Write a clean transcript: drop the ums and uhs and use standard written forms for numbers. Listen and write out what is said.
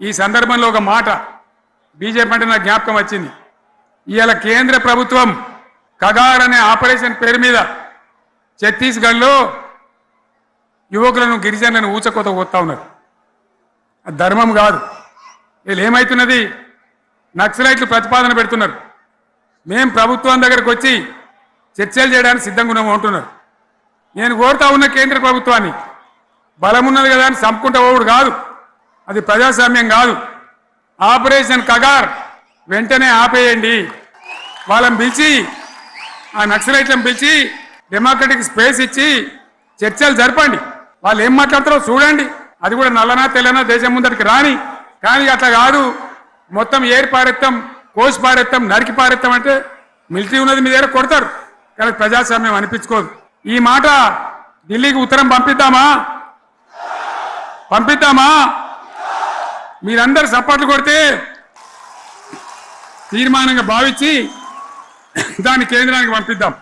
ఈ సందర్భంలో ఒక మాట బీజేపీ అంటే నాకు జ్ఞాపకం వచ్చింది. ఇవాళ కేంద్ర ప్రభుత్వం కగార్ అనే ఆపరేషన్ పేరు మీద ఛత్తీస్గఢ్లో యువకులను గిరిజనులను ఊచకోత పోతా ఉన్నారు. అది ధర్మం కాదు. వీళ్ళు ఏమవుతున్నది, నక్సలైట్లు ప్రతిపాదన పెడుతున్నారు. మేము ప్రభుత్వం దగ్గరకు వచ్చి చర్చలు చేయడానికి సిద్ధంగా ఉన్నాము అంటున్నారు. నేను కోరుతా ఉన్న కేంద్ర ప్రభుత్వాన్ని, బలమున్నది కదా అని చంపుకుంటా పోవుడు కాదు, అది ప్రజాస్వామ్యం కాదు. ఆపరేషన్ కగార్ వెంటనే ఆపేయండి. వాళ్ళని పిలిచి, ఆ నక్సలైట్లను పిలిచి డెమోక్రటిక్ స్పేస్ ఇచ్చి చర్చలు జరపండి. వాళ్ళు ఏం మాట్లాడతారో చూడండి. అది కూడా నల్లనా తెల్లనా దేశం ముందరికి రాని. కానీ అట్లా కాదు, మొత్తం ఏరి పారెత్తాం, కోసి పారెత్తాం, నరికి పారెత్తాం అంటే మిలిటరీ ఉన్నది మీ దగ్గర కొడతారు. కానీ ప్రజాస్వామ్యం అనిపించుకోదు. ఈ మాట ఢిల్లీకి ఉత్తరం పంపిద్దామా? మీరందరూ సపోర్ట్లు కొడితే తీర్మానంగా భావించి దాన్ని కేంద్రానికి పంపిద్దాం.